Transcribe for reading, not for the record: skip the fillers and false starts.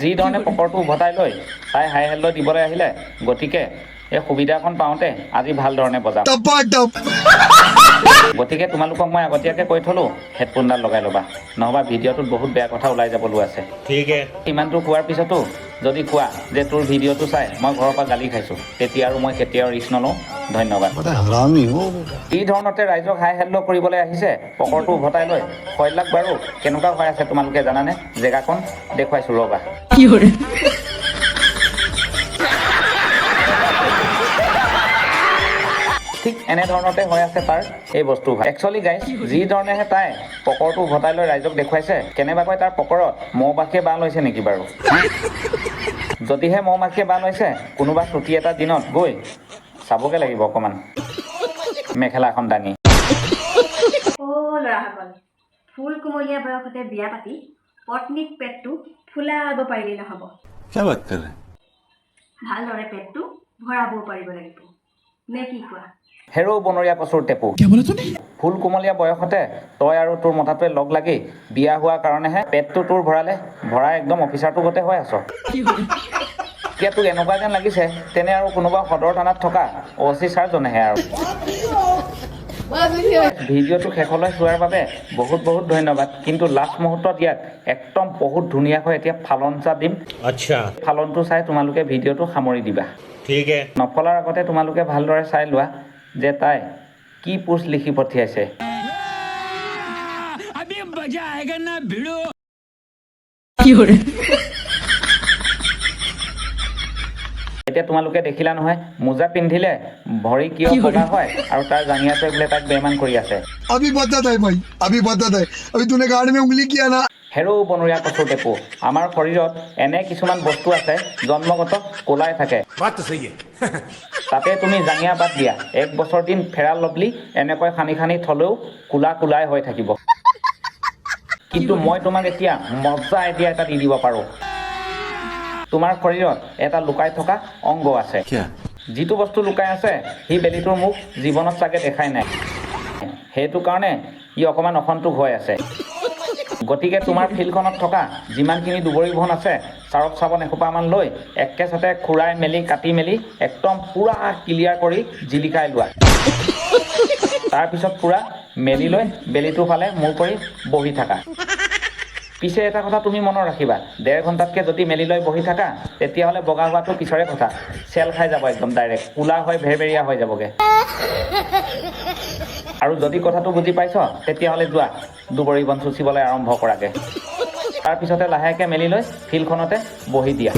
যি ধৰণে পকৰটো উভতাই লৈ তাই হাই হেল্ল দিবলৈ আহিলে, গতিকে এই সুবিধাকণ পাওঁতে আজি ভাল ধৰণে বজাম। গতিকে তোমালোকক মই আগতীয়াকৈ কৈ থলোঁ হেডফোনডাল লগাই ল'বা, নহ'বা ভিডিঅ'টোত বহুত বেয়া কথা ওলাই যাবলৈ আছে। ইমানটো কোৱাৰ পিছতো যদি কোৱা যে তোৰ ভিডিঅ'টো চাই মই ঘৰৰ পৰা গালি খাইছোঁ, তেতিয়া আৰু মই কেতিয়াও ৰিস্ক নলওঁ। ধন্যবাদ। এই ধৰণতে ৰাইজক হাই হেল্ল কৰিবলৈ আহিছে পকৰটো উভতাই লৈ। শৈলাক বাৰু কেনেকুৱা হৈ আছে তোমালোকে জানানে? জেগাকণ দেখুৱাইছোঁ ৰ'বা। ঠিক এনেধৰণতে হৈ আছে তাৰ এই বস্তু। একচুৱেলি গাইজ, যি ধৰণেহে তাই পকৰটো উভতাই লৈ ৰাইজক দেখুৱাইছে, কেনেবাকৈ তাৰ পকৰত মৌ মাখিয়ে বাঁহ লৈছে নেকি বাৰু? যদিহে মৌ মাখিয়ে বাঁহ লৈছে, কোনোবা ছুটি এটা দিনত গৈ চাবগৈ লাগিব অকণমান মেখেলাখন দাঙি। ল'ৰাসকল, ফুল কুমলীয়া বয়সতে বিয়া পাতি পত্নীক পেটটো ফুলাব পাৰিলে নহ'ব, ভালদৰে পেটটো ভৰাবও পাৰিব লাগিব, নে কি কোৱা? হেৰৌ বনৰীয়া কচুৰ টেপু, ফুল কুমলীয়া বয়সতে তই আৰু তোৰ মতাটোৱে লগ লাগি বিয়া হোৱাৰ কাৰণেহে পেটটো তোৰ ভৰাই একদম অফিচাৰটো গতে হৈ আছ। এতিয়া তোক এনেকুৱা যেন লাগিছে তেনে আৰু কোনোবা সদৰ থানাত থকা OC ছাৰজনেহে আৰু। ভিডিঅ'টো শেষলৈ চোৱাৰ বাবে বহুত বহুত ধন্যবাদ। কিন্তু লাষ্ট মুহূৰ্তত ইয়াক একদম বহুত ধুনীয়াকৈ এতিয়া ফালঞ্চা দিম। ফালনটো চাই তোমালোকে ভিডিঅ'টো সামৰি দিবা। নফলাৰ আগতে তোমালোকে ভালদৰে চাই লোৱা যে তাই কি পোষ্ট লিখি পঠিয়াইছে। এতিয়া তোমালোকে দেখিলা নহয়, মোজা পিন্ধিলে ভৰি কিয় বগা হয় আৰু তাৰ জাঙিয়াটোৱে বোলে তাক বেমান কৰি আছে। হেৰৌ বনৰীয়া কচুৰ টেপু, আমাৰ শৰীৰত এনে কিছুমান বস্তু আছে জন্মগত কোলাই থাকে। তাতে তুমি জাঙিয়া বাদ দিয়া, 1 বছৰ দিন ফেৰা লভলি এনেকৈ সানি সানি থলেও কোলাই হৈ থাকিব। কিন্তু মই তোমাক এতিয়া মজা আইডিয়া এটা দি দিব পাৰোঁ। তোমাৰ শৰীৰত এটা লুকাই থকা অংগ আছে। যিটো বস্তু লুকাই আছে সি বেলিটোৰ মুখ জীৱনত চাগে দেখাই নাই, সেইটো কাৰণে ই অকণমান অসন্তোষ হৈ আছে। গতিকে তোমাৰ ফিল্ডখনত থকা যিমানখিনি দুবৰি বন আছে, চাৰফ চাবোন এসোপামান লৈ একেচাতে খুৰাই মেলি কাটি মেলি একদম পুৰা ক্লিয়াৰ কৰি জিলিকাই লোৱা। তাৰপিছত পুৰা মেলি লৈ বেলিটোৰ ফালে মূৰ কৰি বহি থাকা। পিছে এটা কথা তুমি মনত ৰাখিবা, 1.5 ঘণ্টাতকৈ যদি মেলি লৈ বহি থাকা তেতিয়াহ'লে বগা হোৱাটো পিছৰে কথা, চেল খাই যাব একদম ডাইৰেক্ট, কোলা হৈ ভেৰভেৰীয়া হৈ যাবগৈ। আৰু যদি কথাটো বুজি পাইছ তেতিয়াহ'লে যোৱা দুবৰি বন চুচিবলৈ আৰম্ভ কৰাগে। তাৰপিছতে লাহেকৈ মেলি লৈ ফিল্ডখনতে বহি দিয়া।